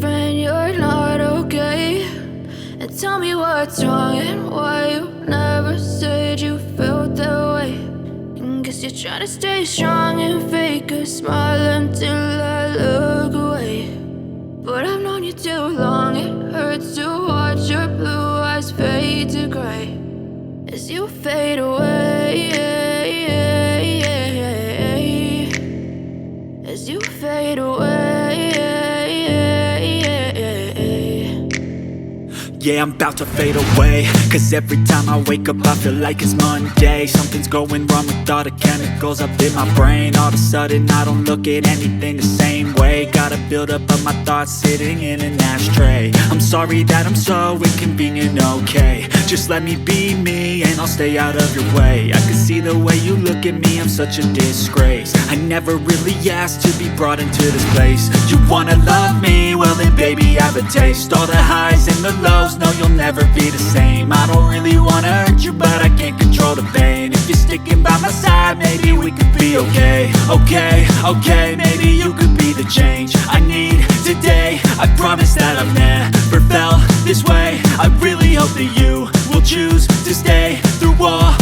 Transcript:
friend, you're not okay. And tell me what's wrong and why you never said you felt that way. And guess you're trying to stay strong and fake a smile until I look away. But I've known you too long, it hurts to watch your blue eyes fade to gray as you fade away, as you fade away. Yeah, I'm about to fade away, cause every time I wake up I feel like it's Monday. Something's going wrong with all the chemicals up in my brain. All of a sudden I don't look at anything the same way. Got a buildup of my thoughts sitting in an ashtray. I'm sorry that I'm so inconvenient, okay. Just let me be me and I'll stay out of your way. I can see the way you look at me, I'm such a disgrace. I never really asked to be brought into this place. You wanna love me? Well then baby I have a taste. All the highs and the lows, no, you'll never be the same. I don't really wanna hurt you, but I can't control the pain. If you're sticking by my side, maybe we could be okay. Okay, maybe you could be the change I need today. I promise that I've never felt this way. I really hope that you will choose to stay through all